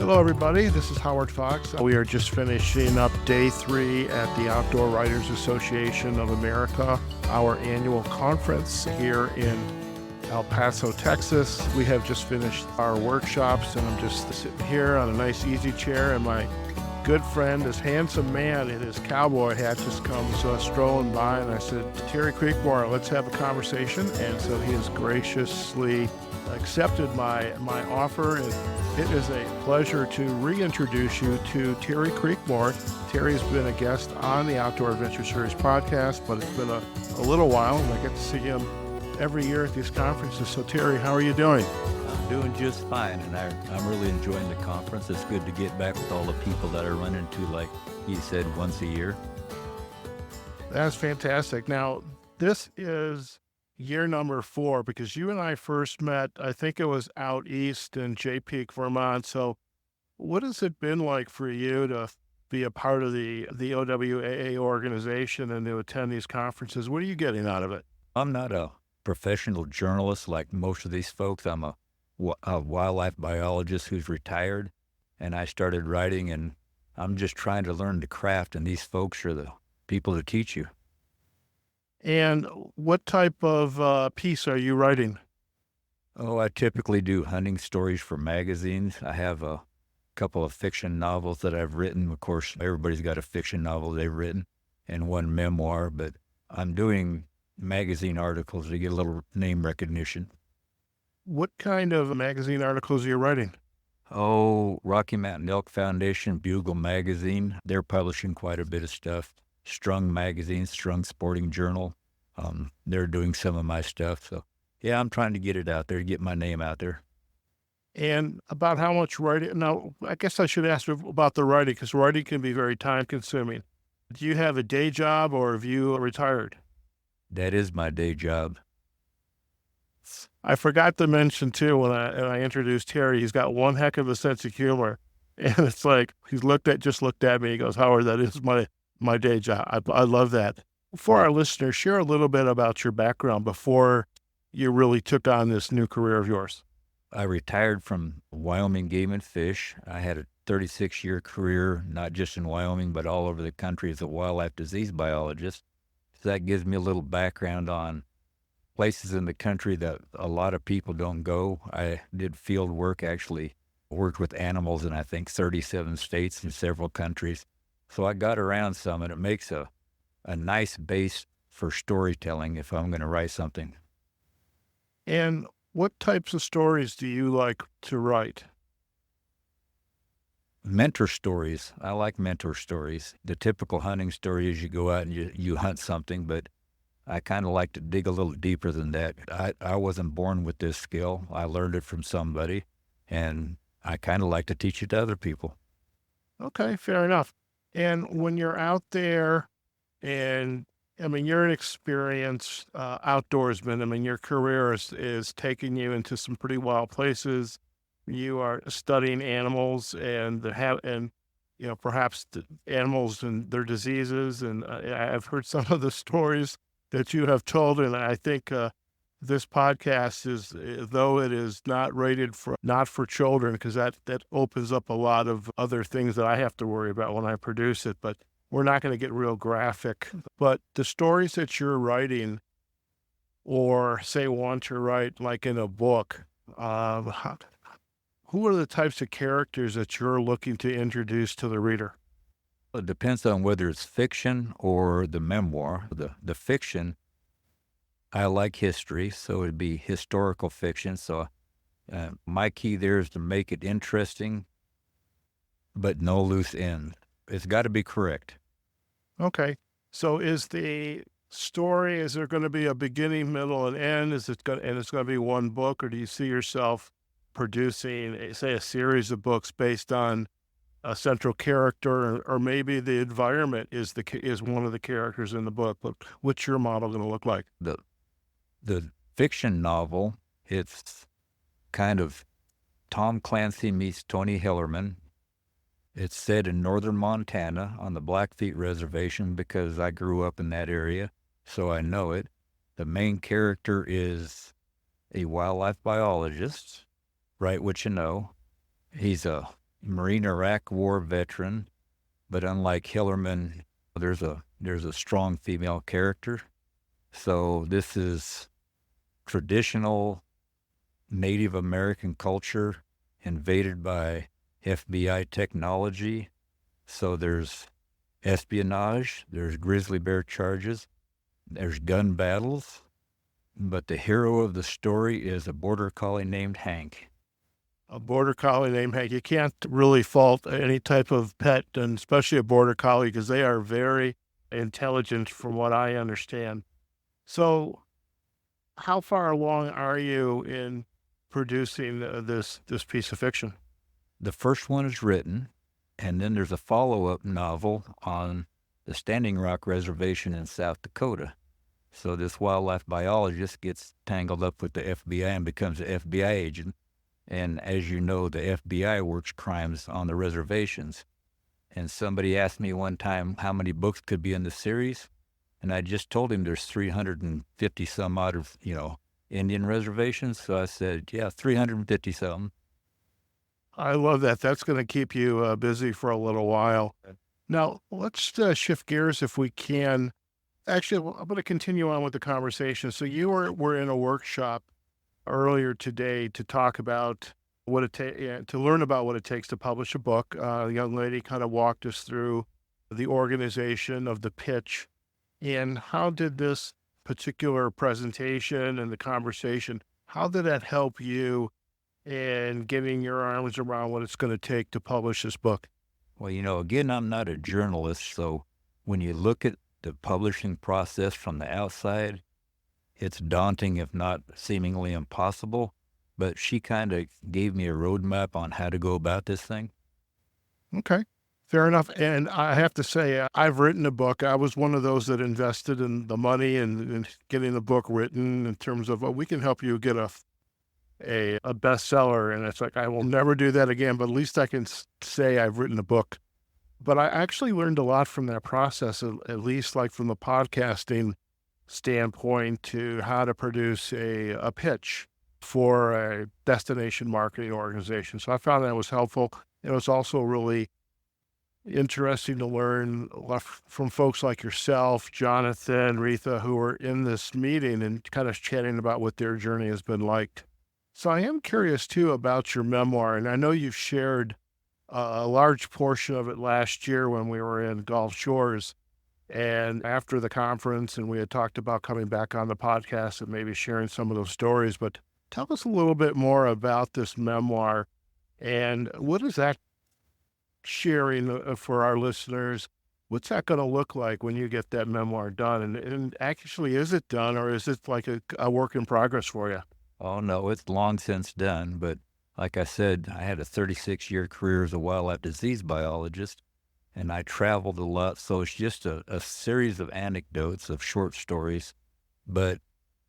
Hello, everybody. This is Howard Fox. We are just finishing up day 3 at the Outdoor Writers Association of America, our annual conference here in El Paso, Texas. We have just finished our workshops, and I'm just sitting here on a nice easy chair, and my good friend, this handsome man in his cowboy hat, just comes strolling by, and I said, Terry Creekmore, let's have a conversation. And so he has graciously accepted my offer, and it is a pleasure to reintroduce you to Terry Creekmore. Terry's been a guest on the Outdoor Adventure Series podcast, but it's been a little while, and I get to see him every year at these conferences. So Terry, how are you doing? I'm doing just fine, and I'm really enjoying the conference. It's good to get back with all the people that I run into, like he said, once a year. That's fantastic. Now, this is year number 4, because you and I first met, I think it was out east in Jay Peak, Vermont. So what has it been like for you to be a part of the OWAA organization and to attend these conferences? What are you getting out of it? I'm not a professional journalist like most of these folks. I'm a wildlife biologist who's retired, and I started writing, and I'm just trying to learn the craft, and these folks are the people to teach you. And what type of piece are you writing? Oh, I typically do hunting stories for magazines. I have a couple of fiction novels that I've written. Of course, everybody's got a fiction novel they've written, and one memoir, but I'm doing magazine articles to get a little name recognition. What kind of magazine articles are you writing? Oh, Rocky Mountain Elk Foundation, Bugle Magazine. They're publishing quite a bit of stuff. Strung Magazine, Strung Sporting Journal. They're doing some of my stuff. So, yeah, I'm trying to get it out there, get my name out there. And about how much writing? Now, I guess I should ask about the writing, because writing can be very time consuming. Do you have a day job, or have you retired? That is my day job. I forgot to mention too, when I introduced Terry, he's got one heck of a sense of humor. And it's like, he's just looked at me, he goes, Howard, that is my day job. I love that. For our listeners, share a little bit about your background before you really took on this new career of yours. I retired from Wyoming Game and Fish. I had a 36-year career, not just in Wyoming, but all over the country as a wildlife disease biologist. So that gives me a little background on places in the country that a lot of people don't go. I did field work, actually worked with animals in, I think, 37 states and several countries. So I got around some, and it makes a nice base for storytelling if I'm going to write something. And what types of stories do you like to write? Mentor stories. I like mentor stories. The typical hunting story is you go out and you hunt something, but I kind of like to dig a little deeper than that. I wasn't born with this skill. I learned it from somebody, and I kind of like to teach it to other people. Okay, fair enough. And when you're out there, and I mean, you're an experienced outdoorsman. I mean, your career is taking you into some pretty wild places. You are studying animals and perhaps the animals and their diseases. And I've heard some of the stories that you have told, and I think this podcast is, though it is not rated not for children, because that opens up a lot of other things that I have to worry about when I produce it. But we're not going to get real graphic. But the stories that you're writing, or say want to write like in a book, who are the types of characters that you're looking to introduce to the reader? It depends on whether it's fiction or the memoir. The fiction, I like history, so it'd be historical fiction. So my key there is to make it interesting, but no loose ends. It's got to be correct. Okay. So is there going to be a beginning, middle, and end? It's going to be one book, or do you see yourself producing, say, a series of books based on a central character, or maybe the environment is one of the characters in the book? But what's your model going to look like? The fiction novel, it's kind of Tom Clancy meets Tony Hillerman. It's set in northern Montana on the Blackfeet Reservation because I grew up in that area, so I know it. The main character is a wildlife biologist, right, which you know. He's a Marine Iraq War veteran, but unlike Hillerman, there's a strong female character. So this is traditional Native American culture invaded by FBI technology. So there's espionage, there's grizzly bear charges, there's gun battles, but the hero of the story is a border collie named Hank. A border collie named Hank. You can't really fault any type of pet, and especially a border collie, because they are very intelligent from what I understand. So how far along are you in producing this piece of fiction? The first one is written, and then there's a follow-up novel on the Standing Rock Reservation in South Dakota. So this wildlife biologist gets tangled up with the FBI and becomes an FBI agent. And as you know, the FBI works crimes on the reservations. And somebody asked me one time how many books could be in the series. And I just told him there's 350 some odd of, Indian reservations. So I said, yeah, 350 something. I love that. That's going to keep you busy for a little while. Now, let's shift gears if we can. Actually, I'm going to continue on with the conversation. So you were in a workshop earlier today to talk about to learn about what it takes to publish a book. The young lady kind of walked us through the organization of the pitch. And how did this particular presentation and the conversation, how did that help you in getting your arms around what it's going to take to publish this book? Well, again, I'm not a journalist, so when you look at the publishing process from the outside, it's daunting, if not seemingly impossible. But she kind of gave me a roadmap on how to go about this thing. Okay, fair enough. And I have to say, I've written a book. I was one of those that invested in the money and getting the book written in terms of, we can help you get a bestseller. And it's like, I will never do that again, but at least I can say I've written a book. But I actually learned a lot from that process, at least like from the podcasting standpoint to how to produce a pitch for a destination marketing organization. So I found that was helpful. It was also really interesting to learn from folks like yourself, Jonathan, Retha, who were in this meeting and kind of chatting about what their journey has been like. So I am curious too about your memoir, and I know you've shared a large portion of it last year when we were in Gulf Shores and after the conference, and we had talked about coming back on the podcast and maybe sharing some of those stories. But tell us a little bit more about this memoir and what is that sharing for our listeners? What's that going to look like when you get that memoir done? And actually, is it done or is it like a work in progress for you? Oh, no, it's long since done. But like I said, I had a 36-year career as a wildlife disease biologist, and I traveled a lot. So it's just a series of anecdotes of short stories. But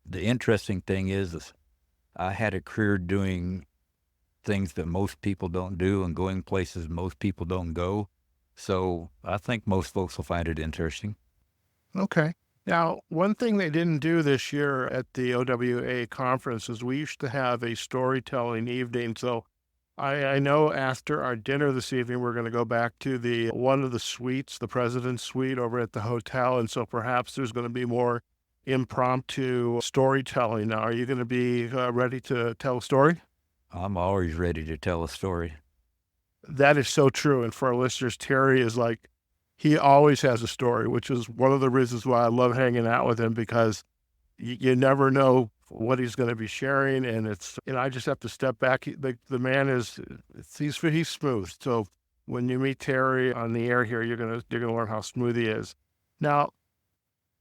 the interesting thing is I had a career doing things that most people don't do and going places most people don't go. So I think most folks will find it interesting. Okay. Now, one thing they didn't do this year at the OWA conference is we used to have a storytelling evening. So I know after our dinner this evening, we're going to go back to one of the suites, the president's suite over at the hotel. And so perhaps there's going to be more impromptu storytelling. Now, are you going to be ready to tell a story? I'm always ready to tell a story. That is so true. And for our listeners, Terry is like, he always has a story, which is one of the reasons why I love hanging out with him, because you never know what he's going to be sharing. And I just have to step back. The man he's smooth. So when you meet Terry on the air here, you're going to learn how smooth he is. Now,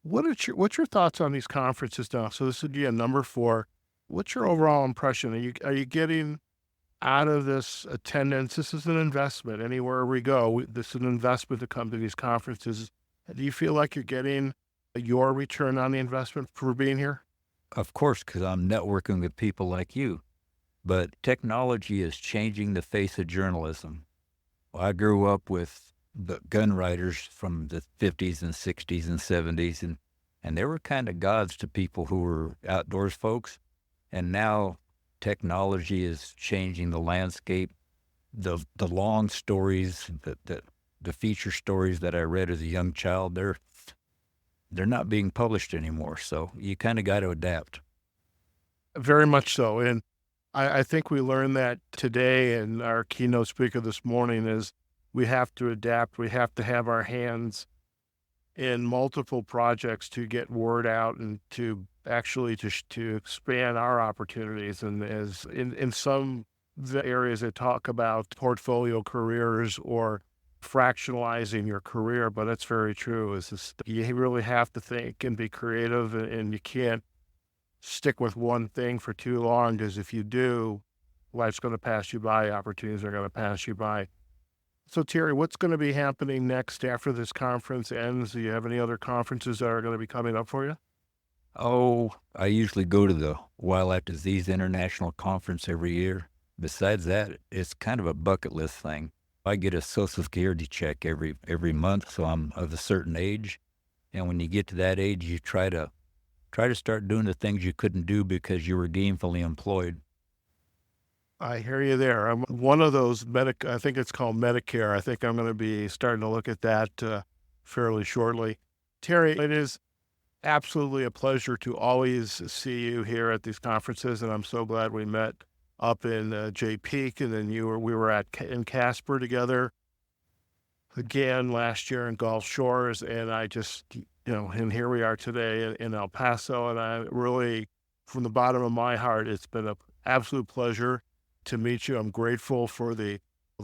what's your thoughts on these conferences now? So this would be a number 4. What's your overall impression? Are you getting out of this attendance? This is an investment. Anywhere we go, this is an investment to come to these conferences. Do you feel like you're getting your return on the investment for being here? Of course, because I'm networking with people like you. But technology is changing the face of journalism. I grew up with the gun writers from the 50s and 60s and 70s, and they were kind of gods to people who were outdoors folks. And now technology is changing the landscape. the long stories, the feature stories that I read as a young child, they're not being published anymore. So you kind of got to adapt. Very much so. And I think we learned that today, and our keynote speaker this morning is we have to adapt. We have to have our hands in multiple projects to get word out and to actually to expand our opportunities. And as in some the areas that talk about portfolio careers or fractionalizing your career, but that's very true. Is this, you really have to think and be creative, and you can't stick with one thing for too long, because if you do, life's going to pass you by, opportunities are going to pass you by. So, Terry, what's going to be happening next after this conference ends? Do you have any other conferences that are going to be coming up for you? Oh, I usually go to the Wildlife Disease International Conference every year. Besides that, it's kind of a bucket list thing. I get a Social Security check every month, so I'm of a certain age. And when you get to that age, you try to start doing the things you couldn't do because you were gainfully employed. I hear you there. I'm one of those I think it's called Medicare. I think I'm going to be starting to look at that fairly shortly. Terry, it is absolutely a pleasure to always see you here at these conferences, and I'm so glad we met up in Jay Peak, and then we were in Casper together again last year in Gulf Shores, and I just, and here we are today in El Paso, and I really, from the bottom of my heart, it's been an absolute pleasure to meet you. I'm grateful for the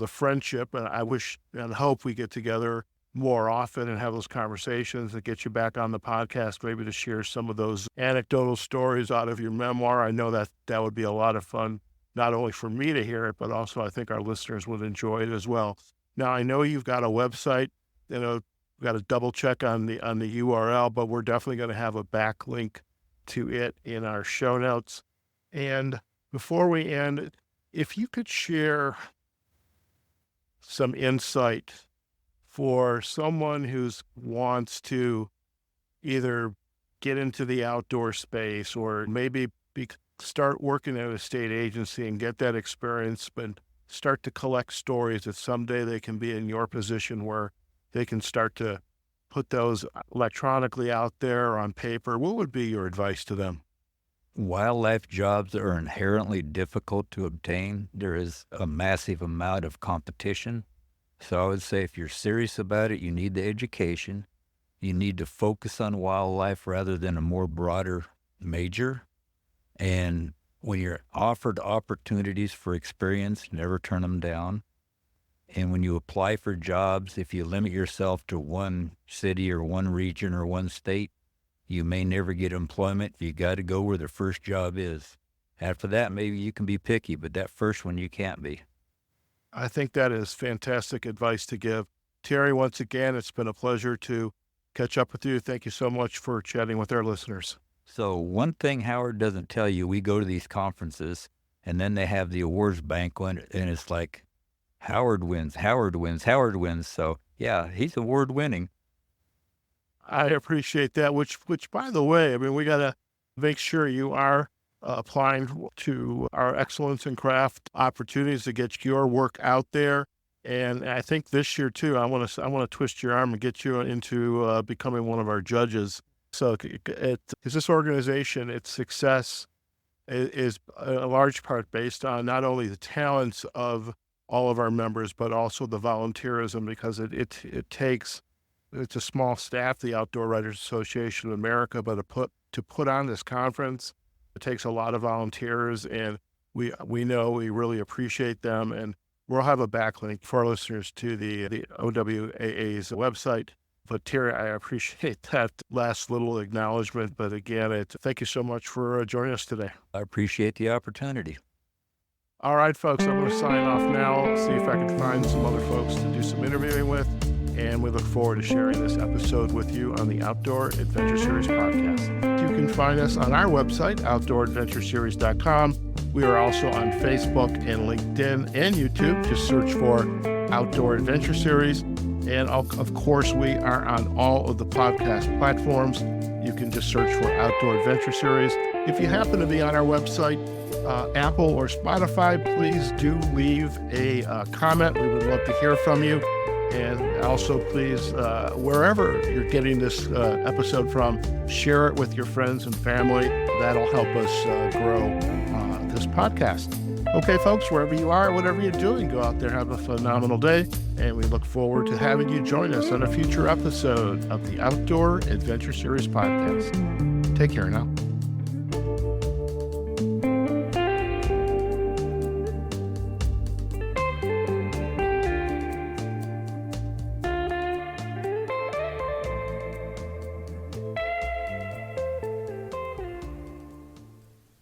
friendship, and I wish and hope we get together more often and have those conversations and get you back on the podcast, maybe to share some of those anecdotal stories out of your memoir. I know that would be a lot of fun, not only for me to hear it, but also I think our listeners would enjoy it as well. Now, I know you've got a website, we've got to double check on the URL, but we're definitely going to have a backlink to it in our show notes. And before we end, if you could share some insight for someone who wants to either get into the outdoor space or maybe start working at a state agency and get that experience, but start to collect stories that someday they can be in your position where they can start to put those electronically out there or on paper, what would be your advice to them? Wildlife jobs are inherently difficult to obtain. There is a massive amount of competition. So I would say if you're serious about it, you need the education. You need to focus on wildlife rather than a more broader major. And when you're offered opportunities for experience, never turn them down. And when you apply for jobs, if you limit yourself to one city or one region or one state, you may never get employment. You got to go where the first job is. After that, maybe you can be picky, but that first one you can't be. I think that is fantastic advice to give. Terry, once again, it's been a pleasure to catch up with you. Thank you so much for chatting with our listeners. So one thing Howard doesn't tell you, we go to these conferences and then they have the awards banquet and it's like, Howard wins, Howard wins, Howard wins. So yeah, he's award winning. I appreciate that, which by the way, I mean, we got to make sure you are applying to our excellence in craft opportunities to get your work out there. And I think this year too, I want to twist your arm and get you into becoming one of our judges. So because this organization, its success is a large part based on not only the talents of all of our members, but also the volunteerism, because it's a small staff, the Outdoor Writers Association of America, but to put on this conference, it takes a lot of volunteers, and we know we really appreciate them. And we'll have a backlink for our listeners to the OWAA's website. But Terry, I appreciate that last little acknowledgement. But again, thank you so much for joining us today. I appreciate the opportunity. All right, folks, I'm going to sign off now, see if I can find some other folks to do some interviewing with. And we look forward to sharing this episode with you on the Outdoor Adventure Series podcast. You can find us on our website, outdooradventureseries.com. We are also on Facebook and LinkedIn and YouTube. Just search for Outdoor Adventure Series. And of course, we are on all of the podcast platforms. You can just search for Outdoor Adventure Series. If you happen to be on our website, Apple or Spotify, please do leave a comment. We would love to hear from you. And also, please, wherever you're getting this episode from, share it with your friends and family. That'll help us grow this podcast. Okay, folks, wherever you are, whatever you're doing, go out there, have a phenomenal day. And we look forward to having you join us on a future episode of the Outdoor Adventure Series podcast. Take care now.